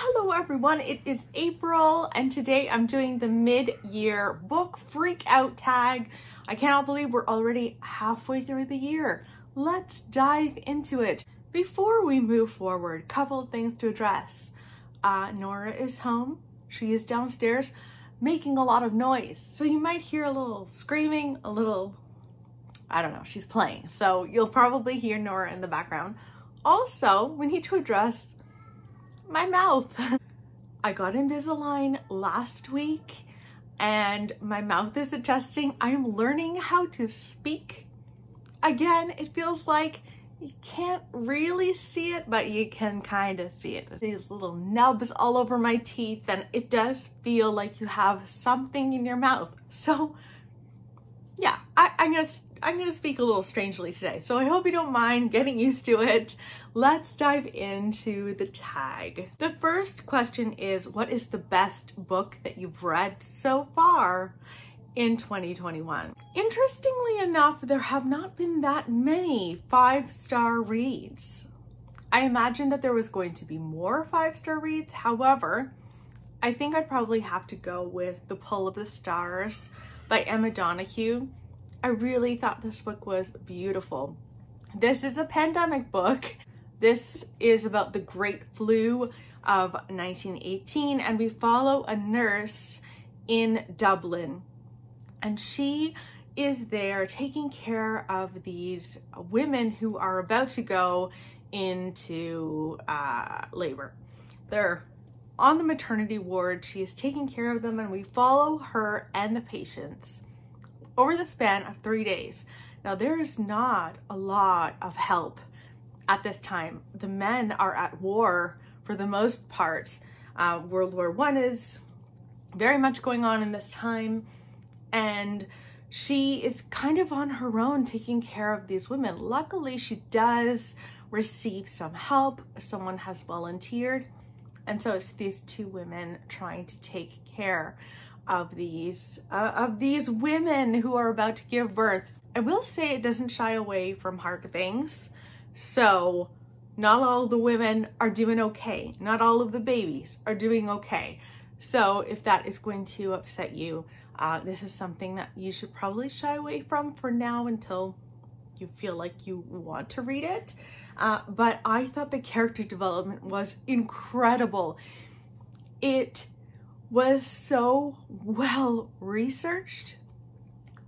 Hello everyone, it is April and today I'm doing the mid-year book freak out tag. I cannot believe we're already halfway through the year. Let's dive into it. Before we move forward, couple of things to address. Nora is home. She is downstairs making a lot of noise. So you might hear a little screaming, a little, I don't know, she's playing. So you'll probably hear Nora in the background. Also, we need to address my mouth. I got Invisalign last week and my mouth is adjusting. I'm learning how to speak. Again, it feels like you can't really see it, but you can kind of see it. These little nubs all over my teeth, and it does feel like you have something in your mouth. So yeah, I'm gonna speak a little strangely today. So I hope you don't mind getting used to it. Let's dive into the tag. The first question is, what is the best book that you've read so far in 2021? Interestingly enough, there have not been that many 5-star reads. I imagined that there was going to be more 5-star reads. However, I think I'd probably have to go with The Pull of the Stars by Emma Donoghue. I really thought this book was beautiful. This is a pandemic book. This is about the Great Flu of 1918, and we follow a nurse in Dublin. And she is there taking care of these women who are about to go into labor. They're on the maternity ward. She is taking care of them, and we follow her and the patients over the span of 3 days. Now, there is not a lot of help at this time. The men are at war for the most part. World War I is very much going on in this time, and she is kind of on her own taking care of these women. Luckily, she does receive some help. Someone has volunteered, and so it's these two women trying to take care of these women who are about to give birth. I will say it doesn't shy away from hard things. So not all the women are doing okay. Not all of the babies are doing okay. So if that is going to upset you, this is something that you should probably shy away from for now until you feel like you want to read it. But I thought the character development was incredible. It was so well researched.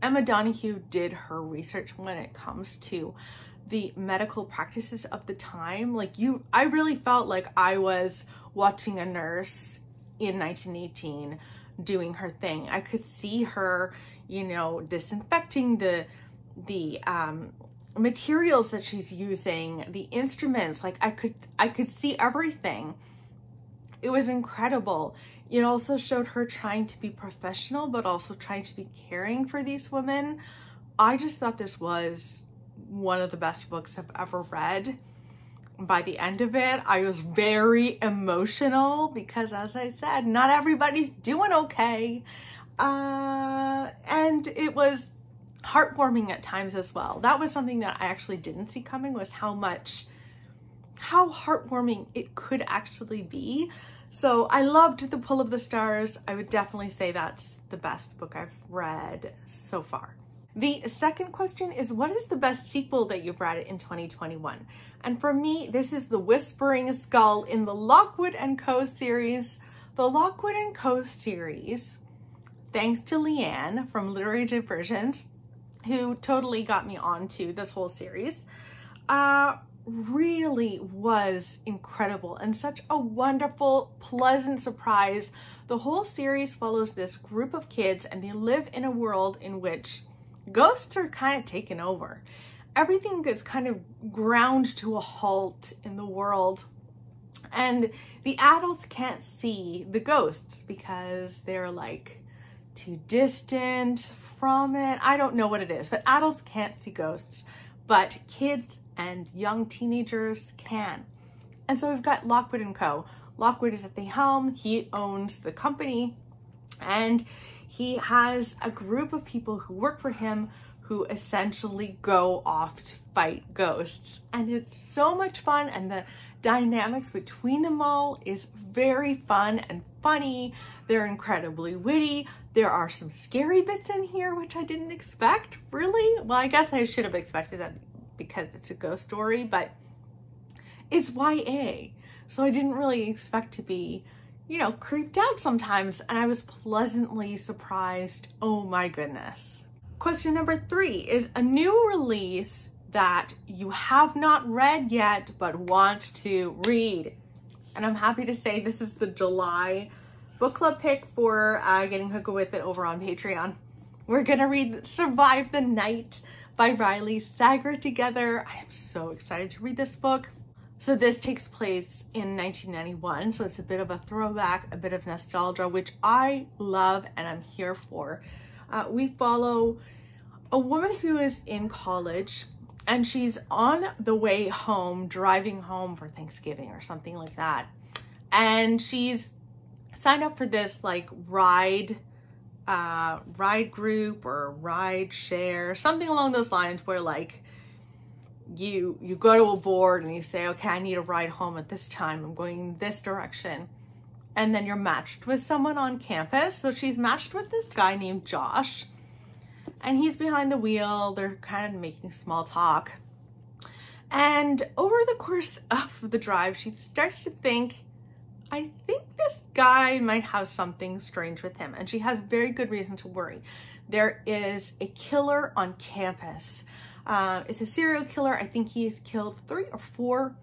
Emma Donoghue did her research when it comes to the medical practices of the time. I really felt like I was watching a nurse in 1918 doing her thing. I could see her, you know, disinfecting the materials that she's using, the instruments. Like I could see everything. It was incredible. It also showed her trying to be professional, but also trying to be caring for these women. I just thought this was one of the best books I've ever read. By the end of it, I was very emotional because, as I said, not everybody's doing okay. And it was heartwarming at times as well. That was something that I actually didn't see coming, was how heartwarming it could actually be. So I loved The Pull of the Stars. I would definitely say that's the best book I've read so far. The second question is, what is the best sequel that you've read in 2021? And for me, this is The Whispering Skull in the Lockwood & Co. series. The Lockwood & Co. series, thanks to Leanne from Literary Diversions, who totally got me onto this whole series, really was incredible and such a wonderful, pleasant surprise. The whole series follows this group of kids, and they live in a world in which ghosts are kind of taken over. Everything gets kind of ground to a halt in the world, and the adults can't see the ghosts because they're like too distant from it. I don't know what it is, but adults can't see ghosts, but kids and young teenagers can. And so we've got Lockwood & Co. Lockwood is at the helm. He owns the company, and he has a group of people who work for him who essentially go off to fight ghosts. And it's so much fun, and dynamics between them all is very fun and funny. They're incredibly witty. There are some scary bits in here, which I didn't expect, really. Well, I guess I should have expected that because it's a ghost story, but it's YA. So I didn't really expect to be, you know, creeped out sometimes. And I was pleasantly surprised. Oh my goodness. Question number 3 is a new release that you have not read yet, but want to read. And I'm happy to say this is the July book club pick for Getting Hooked With It over on Patreon. We're gonna read Survive the Night by Riley Sager together. I am so excited to read this book. So this takes place in 1991, so it's a bit of a throwback, a bit of nostalgia, which I love and I'm here for. We follow a woman who is in college and she's on the way home, driving home for Thanksgiving or something like that. And she's signed up for this like ride group or ride share, something along those lines, where like you go to a board and you say, okay, I need a ride home at this time. I'm going in this direction. And then you're matched with someone on campus. So she's matched with this guy named Josh. And he's behind the wheel. They're kind of making small talk. And over the course of the drive, she starts to think, I think this guy might have something strange with him. And she has very good reason to worry. There is a killer on campus. It's a serial killer. I think he's killed 3 or 4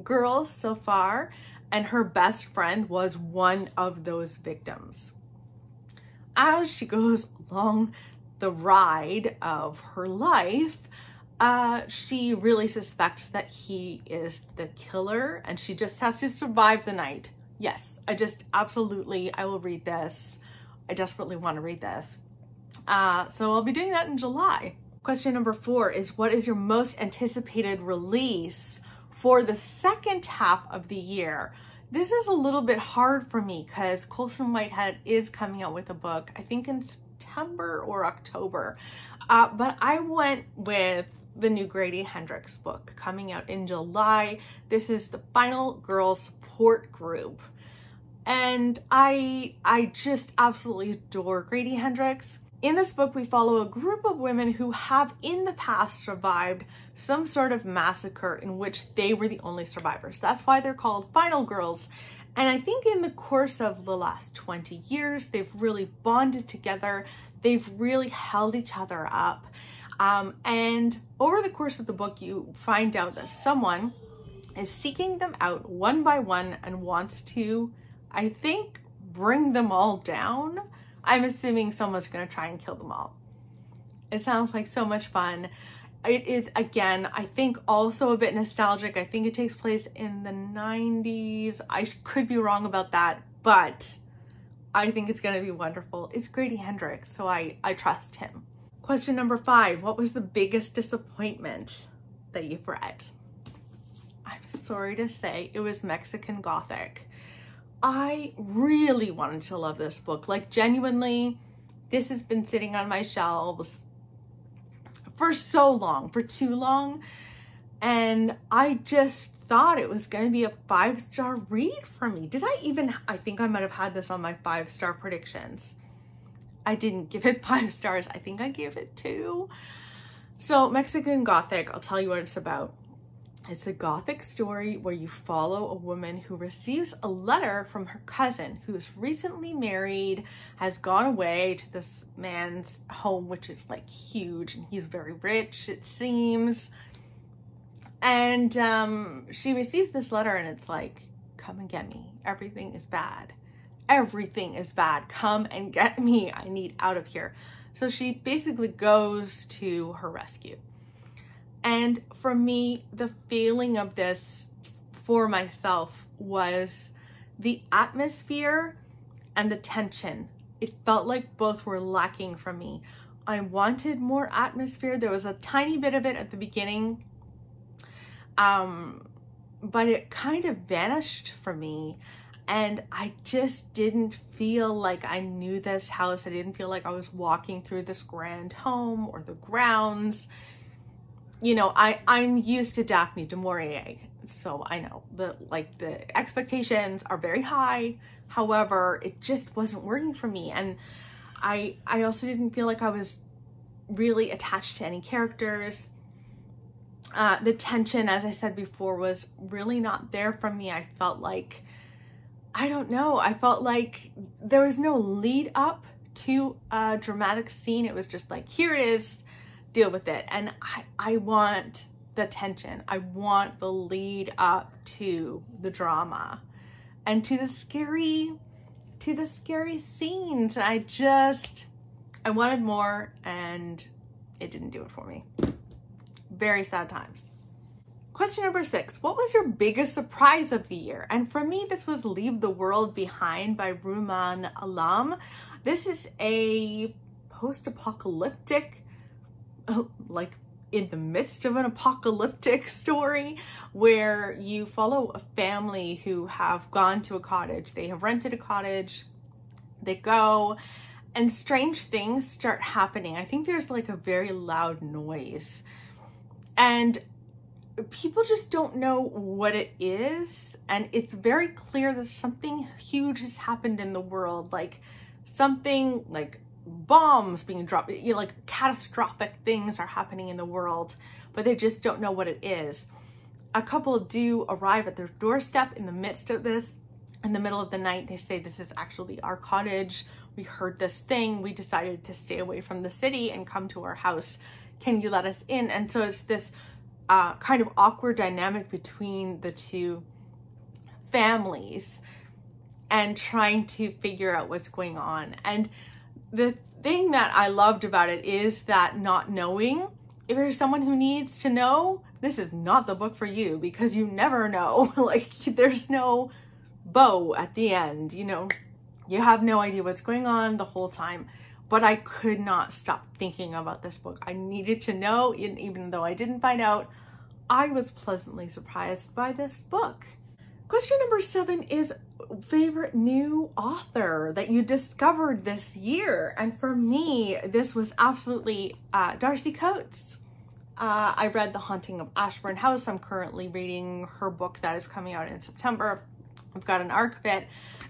girls so far. And her best friend was one of those victims. As she goes along the ride of her life, she really suspects that he is the killer and she just has to survive the night. Yes, I will read this. I desperately want to read this. So I'll be doing that in July. Question number 4 is, what is your most anticipated release for the second half of the year? This is a little bit hard for me because Colson Whitehead is coming out with a book, I think in September or October. But I went with the new Grady Hendrix book coming out in July. This is the Final Girl Support Group. And I just absolutely adore Grady Hendrix. In this book, we follow a group of women who have in the past survived some sort of massacre in which they were the only survivors. That's why they're called Final Girls. And I think in the course of the last 20 years, they've really bonded together. They've really held each other up. And over the course of the book, you find out that someone is seeking them out one by one and wants to, I think, bring them all down. I'm assuming someone's going to try and kill them all. It sounds like so much fun. It is, again, I think also a bit nostalgic. I think it takes place in the 90s. I could be wrong about that, but I think it's going to be wonderful. It's Grady Hendrix, so I trust him. Question number 5. What was the biggest disappointment that you've read? I'm sorry to say it was Mexican Gothic. I really wanted to love this book. Like, genuinely, this has been sitting on my shelves for so long, for too long. And I just thought it was going to be a 5-star read for me. I think I might have had this on my 5-star predictions. I didn't give it 5 stars. I think I gave it 2. So Mexican Gothic, I'll tell you what it's about. It's a Gothic story where you follow a woman who receives a letter from her cousin who's recently married, has gone away to this man's home, which is like huge, and he's very rich, it seems. And she receives this letter and it's like, come and get me. Everything is bad. Everything is bad. Come and get me. I need out of here. So she basically goes to her rescue. And for me, the feeling of this for myself was the atmosphere and the tension. It felt like both were lacking for me. I wanted more atmosphere. There was a tiny bit of it at the beginning, but it kind of vanished for me. And I just didn't feel like I knew this house. I didn't feel like I was walking through this grand home or the grounds. You know, I'm used to Daphne du Maurier. So I know the expectations are very high. However, it just wasn't working for me. And I also didn't feel like I was really attached to any characters. The tension, as I said before, was really not there for me. I felt like, I don't know, I felt like there was no lead up to a dramatic scene. It was just like, here it is, deal with it. And I want the tension. I want the lead up to the drama and to the scary scenes. And I wanted more, and it didn't do it for me. Very sad times. Question number 6, what was your biggest surprise of the year? And for me, this was Leave the World Behind by Rumaan Alam. This is a post-apocalyptic, like in the midst of an apocalyptic story, where you follow a family who have gone to a cottage. They have rented a cottage, they go, and strange things start happening. I think there's like a very loud noise, and people just don't know what it is. And it's very clear that something huge has happened in the world, like something like bombs being dropped, you know, like catastrophic things are happening in the world, but they just don't know what it is. A couple do arrive at their doorstep in the midst of this, in the middle of the night. They say, this is actually our cottage. We heard this thing. We decided to stay away from the city and come to our house. Can you let us in? And so it's this kind of awkward dynamic between the two families and trying to figure out what's going on. And the thing that I loved about it is that not knowing. If you're someone who needs to know, this is not the book for you, because you never know. Like, there's no bow at the end, you know, you have no idea what's going on the whole time. But I could not stop thinking about this book. I needed to know, and even though I didn't find out, I was pleasantly surprised by this book. Question number 7 is favorite new author that you discovered this year. And for me, this was absolutely Darcy Coates. I read The Haunting of Ashburn House. I'm currently reading her book that is coming out in September. I've got an arc of it,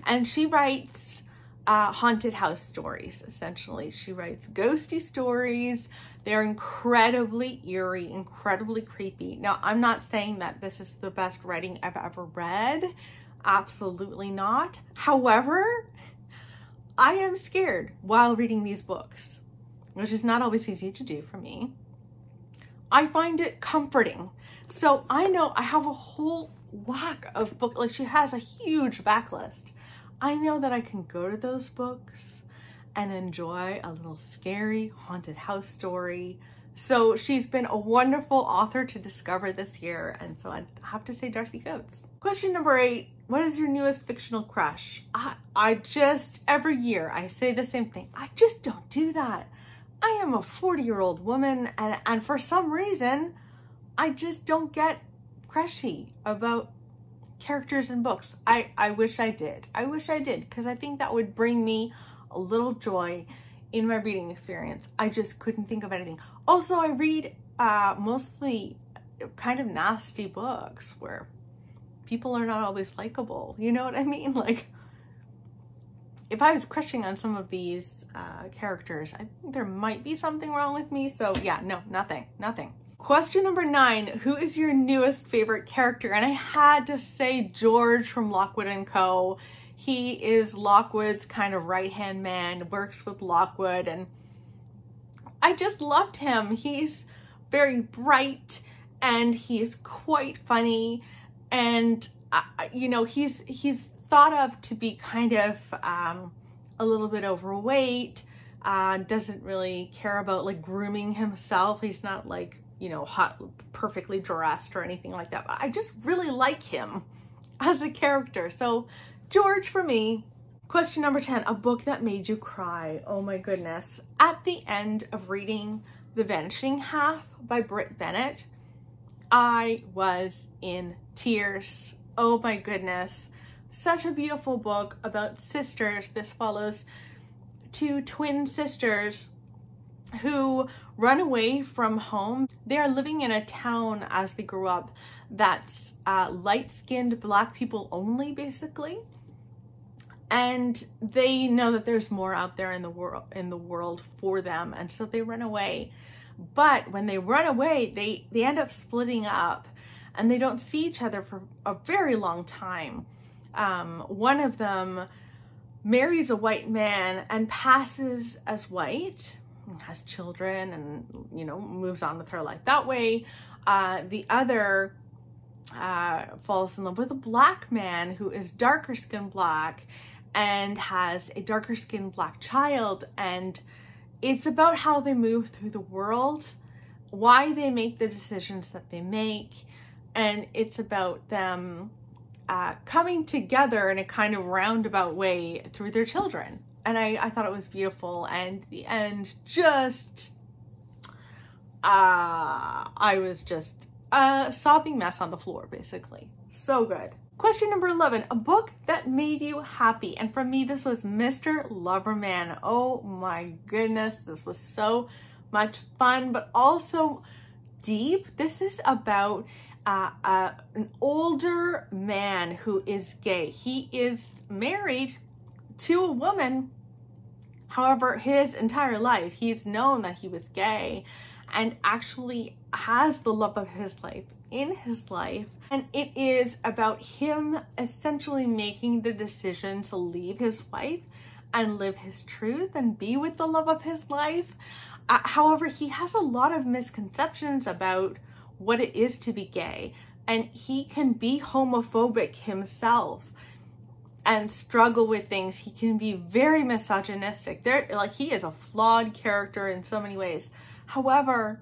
and she writes haunted house stories. Essentially, she writes ghosty stories. They're incredibly eerie, incredibly creepy. Now, I'm not saying that this is the best writing I've ever read. Absolutely not. However, I am scared while reading these books, which is not always easy to do for me. I find it comforting. So I know I have a whole whack of books. Like, she has a huge backlist. I know that I can go to those books and enjoy a little scary haunted house story. So she's been a wonderful author to discover this year. And so I have to say Darcy Coates. Question number 8, what is your newest fictional crush? I just, every year I say the same thing. I just don't do that. I am a 40-year-old woman, and for some reason, I just don't get crushy about characters in books. I wish I did. I wish I did, because I think that would bring me a little joy in my reading experience. I just couldn't think of anything. Also, I read mostly kind of nasty books where people are not always likable. You know what I mean? Like, if I was crushing on some of these characters, I think there might be something wrong with me. So yeah, no, nothing. Question number 9, who is your newest favorite character? And I had to say George from Lockwood & Co. He is Lockwood's kind of right-hand man, works with Lockwood, and I just loved him. He's very bright, and he's quite funny, and you know, he's thought of to be kind of a little bit overweight, doesn't really care about like grooming himself. He's not like, you know, hot, perfectly dressed or anything like that. But I just really like him as a character. So George for me. Question number 10, a book that made you cry. Oh my goodness. At the end of reading The Vanishing Half by Britt Bennett, I was in tears. Oh my goodness. Such a beautiful book about sisters. This follows 2 twin sisters who run away from home. They are living in a town as they grew up that's light-skinned Black people only, basically. And they know that there's more out there in the world for them, and so they run away. But when they run away, they end up splitting up, and they don't see each other for a very long time. One of them marries a white man and passes as white, has children, and, you know, moves on with her life that way. The other falls in love with a Black man who is darker skinned Black and has a darker skinned Black child. And it's about how they move through the world, why they make the decisions that they make, and it's about them coming together in a kind of roundabout way through their children. And I thought it was beautiful, and the end just, I was just a sobbing mess on the floor, basically. So good. Question number 11, a book that made you happy. And for me, this was Mr. Loverman. Oh my goodness, this was so much fun, but also deep. This is about an older man who is gay. He is married to a woman. However, his entire life, he's known that he was gay and actually has the love of his life in his life. And it is about him essentially making the decision to leave his wife and live his truth and be with the love of his life. However, he has a lot of misconceptions about what it is to be gay, and he can be homophobic himself and struggle with things. He can be very misogynistic. He is a flawed character in so many ways. However,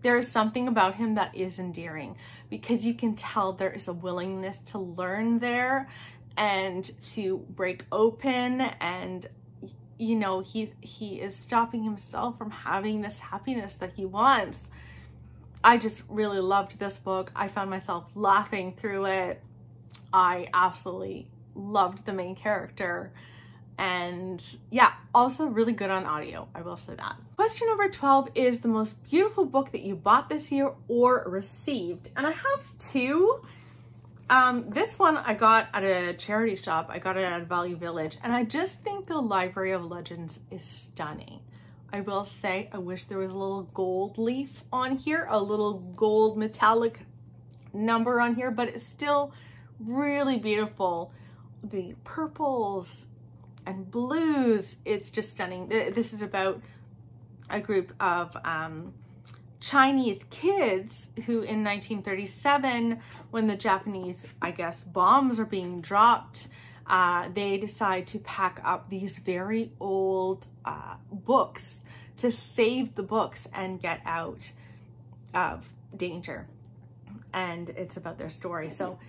there is something about him that is endearing, because you can tell there is a willingness to learn there and to break open, and you know, he is stopping himself from having this happiness that he wants. I just really loved this book. I found myself laughing through it. I absolutely loved the main character. And yeah, also really good on audio, I will say that. Question number 12 is the most beautiful book that you bought this year or received. And I have two. This one I got at a charity shop. I got it at Value Village, and I just think the Library of Legends is stunning. I will say, I wish there was a little gold leaf on here, a little gold metallic number on here, but it's still really beautiful. The purples and blues, it's just stunning. This is about a group of Chinese kids who in 1937, when the Japanese, I guess, bombs are being dropped, they decide to pack up these very old books to save the books and get out of danger. And it's about their story. So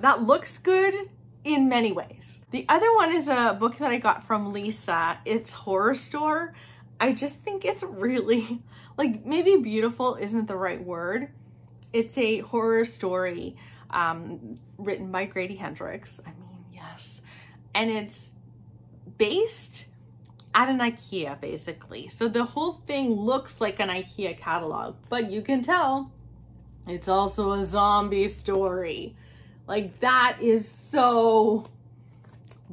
that looks good in many ways. The other one is a book that I got from Lisa. It's Horror Store. I just think it's really, like, maybe beautiful isn't the right word. It's a horror story written by Grady Hendrix. I mean, yes. And it's based at an IKEA, basically. So the whole thing looks like an IKEA catalog, but you can tell it's also a zombie story. Like, that is so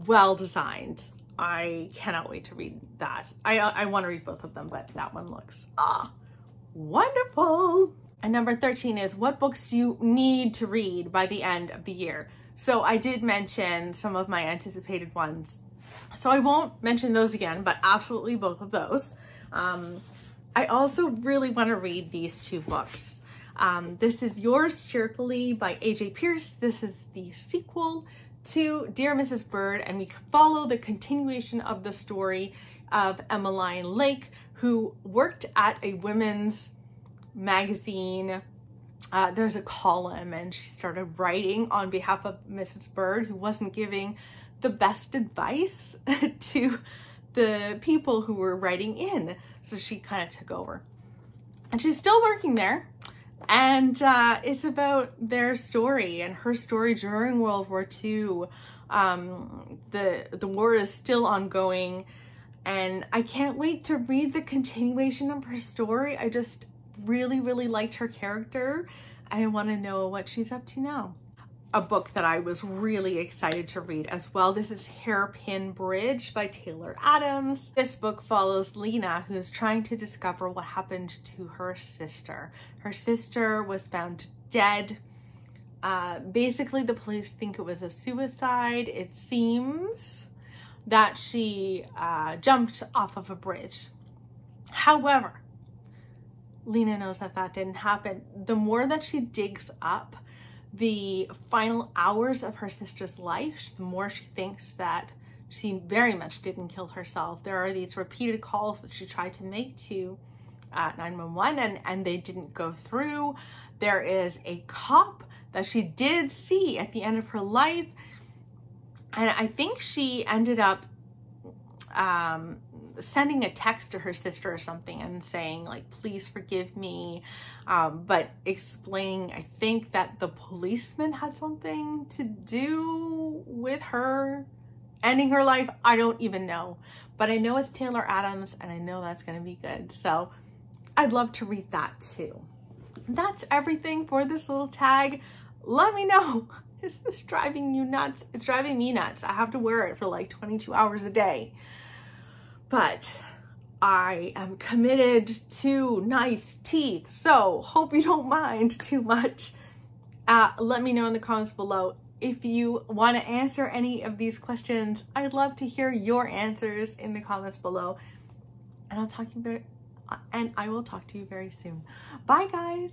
well designed. I cannot wait to read that. I want to read both of them, but that one looks wonderful. And number 13 is, what books do you need to read by the end of the year? So I did mention some of my anticipated ones, so I won't mention those again, but absolutely both of those. I also really want to read these two books. This is Yours Cheerfully by AJ Pierce. This is the sequel to Dear Mrs. Bird, and we follow the continuation of the story of Emmeline Lake, who worked at a women's magazine. There's a column, and she started writing on behalf of Mrs. Bird, who wasn't giving the best advice to the people who were writing in. So she kind of took over, and she's still working there. And it's about their story and her story during World War II. The war is still ongoing, and I can't wait to read the continuation of her story. I just really, really liked her character. I want to know what she's up to now. A book that I was really excited to read as well. This is Hairpin Bridge by Taylor Adams. This book follows Lena, who is trying to discover what happened to her sister. Her sister was found dead. Basically, the police think it was a suicide. It seems that she jumped off of a bridge. However, Lena knows that that didn't happen. The more that she digs up the final hours of her sister's life, the more she thinks that she very much didn't kill herself. There are these repeated calls that she tried to make to 911 and they didn't go through. There is a cop that she did see at the end of her life, and I think she ended up sending a text to her sister or something and saying like, please forgive me, but explaining, I think, that the policeman had something to do with her ending her life. I don't even know, but I know it's Taylor Adams and I know that's going to be good. So I'd love to read that too. That's everything for this little tag. Let me know, is this driving you nuts? It's driving me nuts. I have to wear it for like 22 hours a day. But I am committed to nice teeth, so hope you don't mind too much. Let me know in the comments below if you want to answer any of these questions. I'd love to hear your answers in the comments below, and I will talk to you very soon. Bye, guys.